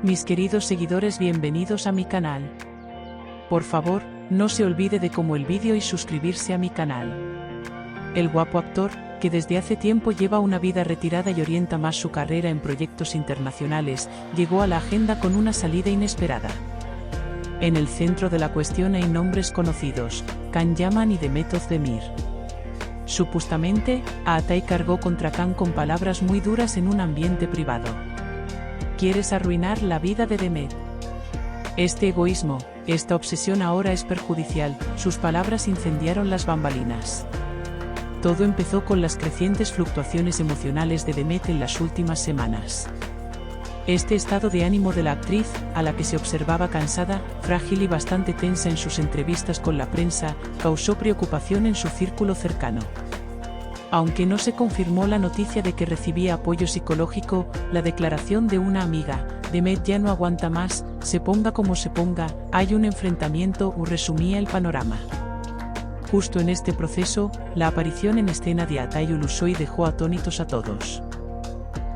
Mis queridos seguidores, bienvenidos a mi canal. Por favor, no se olvide de como el vídeo y suscribirse a mi canal. El guapo actor, que desde hace tiempo lleva una vida retirada y orienta más su carrera en proyectos internacionales, llegó a la agenda con una salida inesperada. En el centro de la cuestión hay nombres conocidos, Can Yaman y Demet Özdemir. Supuestamente, Atay cargó contra Can con palabras muy duras en un ambiente privado. ¿Quieres arruinar la vida de Demet? Este egoísmo, esta obsesión ahora es perjudicial, sus palabras incendiaron las bambalinas. Todo empezó con las crecientes fluctuaciones emocionales de Demet en las últimas semanas. Este estado de ánimo de la actriz, a la que se observaba cansada, frágil y bastante tensa en sus entrevistas con la prensa, causó preocupación en su círculo cercano. Aunque no se confirmó la noticia de que recibía apoyo psicológico, la declaración de una amiga, Demet ya no aguanta más, se ponga como se ponga, hay un enfrentamiento, resumía el panorama. Justo en este proceso, la aparición en escena de Atay Ulusoy dejó atónitos a todos.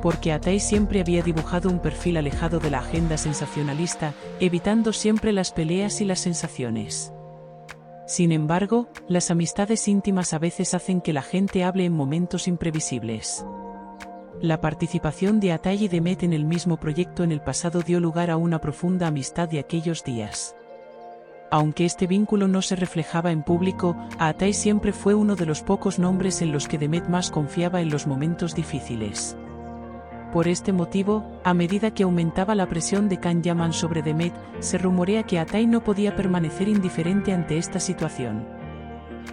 Porque Atay siempre había dibujado un perfil alejado de la agenda sensacionalista, evitando siempre las peleas y las sensaciones. Sin embargo, las amistades íntimas a veces hacen que la gente hable en momentos imprevisibles. La participación de Atay y Demet en el mismo proyecto en el pasado dio lugar a una profunda amistad de aquellos días. Aunque este vínculo no se reflejaba en público, Atay siempre fue uno de los pocos nombres en los que Demet más confiaba en los momentos difíciles. Por este motivo, a medida que aumentaba la presión de Can Yaman sobre Demet, se rumorea que Atay no podía permanecer indiferente ante esta situación.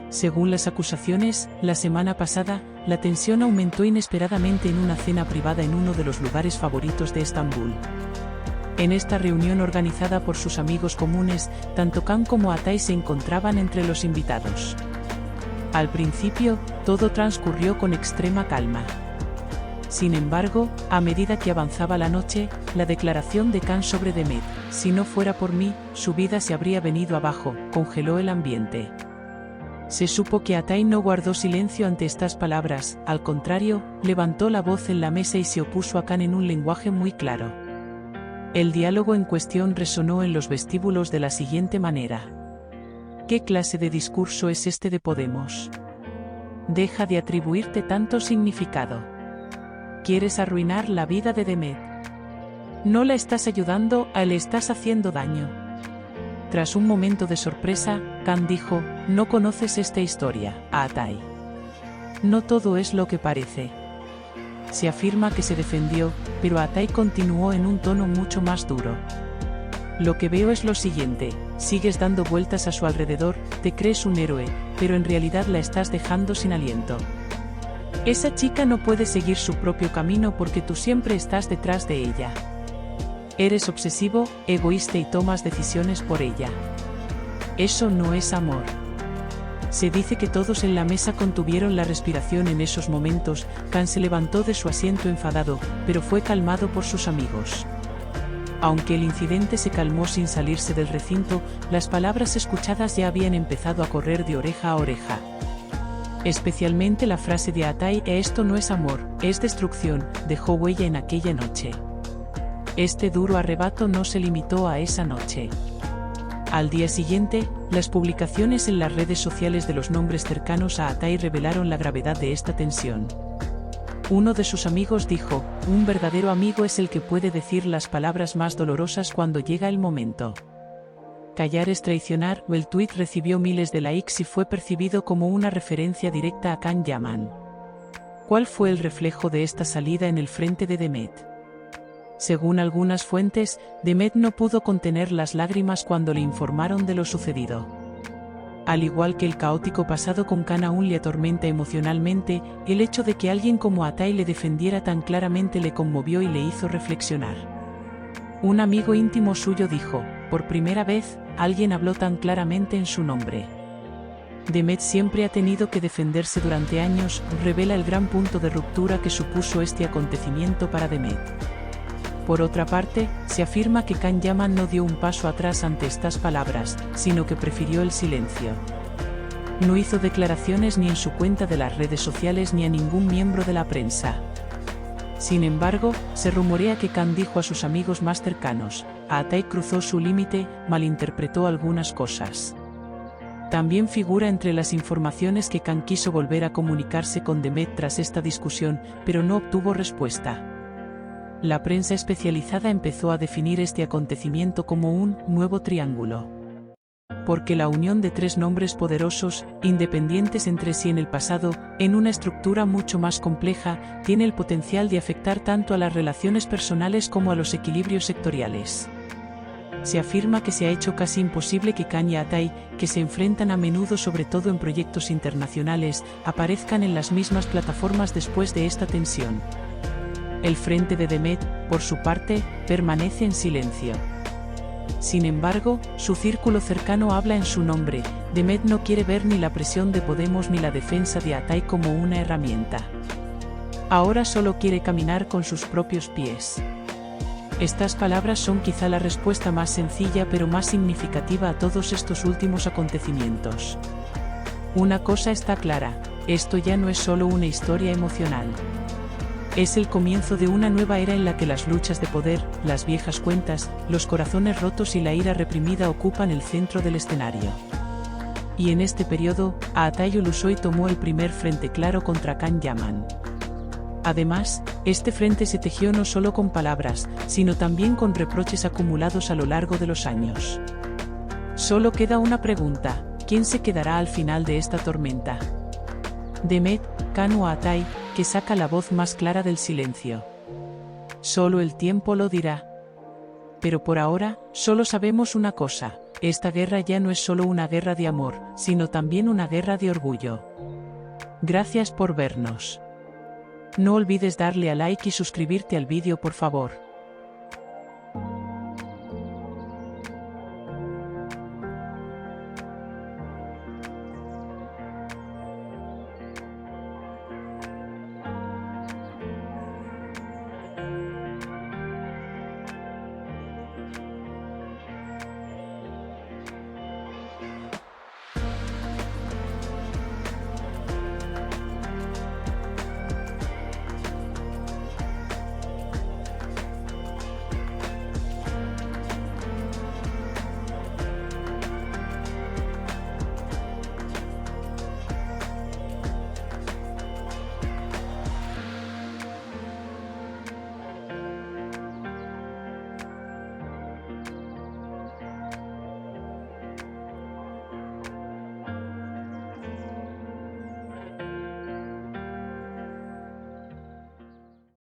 Según las acusaciones, la semana pasada, la tensión aumentó inesperadamente en una cena privada en uno de los lugares favoritos de Estambul. En esta reunión organizada por sus amigos comunes, tanto Can como Atay se encontraban entre los invitados. Al principio, todo transcurrió con extrema calma. Sin embargo, a medida que avanzaba la noche, la declaración de Can sobre Demet, si no fuera por mí, su vida se habría venido abajo, congeló el ambiente. Se supo que Atay no guardó silencio ante estas palabras, al contrario, levantó la voz en la mesa y se opuso a Can en un lenguaje muy claro. El diálogo en cuestión resonó en los vestíbulos de la siguiente manera. ¿Qué clase de discurso es este de Podemos? Deja de atribuirte tanto significado. ¿Quieres arruinar la vida de Demet? No la estás ayudando, le estás haciendo daño. Tras un momento de sorpresa, Can dijo, no conoces esta historia, Atay. No todo es lo que parece. Se afirma que se defendió, pero Atay continuó en un tono mucho más duro. Lo que veo es lo siguiente, sigues dando vueltas a su alrededor, te crees un héroe, pero en realidad la estás dejando sin aliento. Esa chica no puede seguir su propio camino porque tú siempre estás detrás de ella. Eres obsesivo, egoísta y tomas decisiones por ella. Eso no es amor. Se dice que todos en la mesa contuvieron la respiración en esos momentos. Can se levantó de su asiento enfadado, pero fue calmado por sus amigos. Aunque el incidente se calmó sin salirse del recinto, las palabras escuchadas ya habían empezado a correr de oreja a oreja. Especialmente la frase de Atay, esto no es amor, es destrucción, dejó huella en aquella noche. Este duro arrebato no se limitó a esa noche. Al día siguiente, las publicaciones en las redes sociales de los nombres cercanos a Atay revelaron la gravedad de esta tensión. Uno de sus amigos dijo, un verdadero amigo es el que puede decir las palabras más dolorosas cuando llega el momento. Callar es traicionar, el tuit recibió miles de likes y fue percibido como una referencia directa a Can Yaman. ¿Cuál fue el reflejo de esta salida en el frente de Demet? Según algunas fuentes, Demet no pudo contener las lágrimas cuando le informaron de lo sucedido. Al igual que el caótico pasado con Can aún le atormenta emocionalmente, el hecho de que alguien como Atay le defendiera tan claramente le conmovió y le hizo reflexionar. Un amigo íntimo suyo dijo, por primera vez, alguien habló tan claramente en su nombre. Demet siempre ha tenido que defenderse durante años, revela el gran punto de ruptura que supuso este acontecimiento para Demet. Por otra parte, se afirma que Can Yaman no dio un paso atrás ante estas palabras, sino que prefirió el silencio. No hizo declaraciones ni en su cuenta de las redes sociales ni a ningún miembro de la prensa. Sin embargo, se rumorea que Khan dijo a sus amigos más cercanos, Atai cruzó su límite, malinterpretó algunas cosas. También figura entre las informaciones que Khan quiso volver a comunicarse con Demet tras esta discusión, pero no obtuvo respuesta. La prensa especializada empezó a definir este acontecimiento como un nuevo triángulo. Porque la unión de tres nombres poderosos, independientes entre sí en el pasado, en una estructura mucho más compleja, tiene el potencial de afectar tanto a las relaciones personales como a los equilibrios sectoriales. Se afirma que se ha hecho casi imposible que Khan y Atai, que se enfrentan a menudo sobre todo en proyectos internacionales, aparezcan en las mismas plataformas después de esta tensión. El frente de Demet, por su parte, permanece en silencio. Sin embargo, su círculo cercano habla en su nombre. Demet no quiere ver ni la presión de Podemos ni la defensa de Atai como una herramienta. Ahora solo quiere caminar con sus propios pies. Estas palabras son quizá la respuesta más sencilla pero más significativa a todos estos últimos acontecimientos. Una cosa está clara, esto ya no es solo una historia emocional. Es el comienzo de una nueva era en la que las luchas de poder, las viejas cuentas, los corazones rotos y la ira reprimida ocupan el centro del escenario. Y en este periodo, Atai Ulusoy tomó el primer frente claro contra Khan Yaman. Además, este frente se tejió no solo con palabras, sino también con reproches acumulados a lo largo de los años. Solo queda una pregunta, ¿quién se quedará al final de esta tormenta? Demet, Khan o Atai, que saca la voz más clara del silencio. Solo el tiempo lo dirá. Pero por ahora, solo sabemos una cosa, esta guerra ya no es solo una guerra de amor, sino también una guerra de orgullo. Gracias por vernos. No olvides darle a like y suscribirte al vídeo por favor.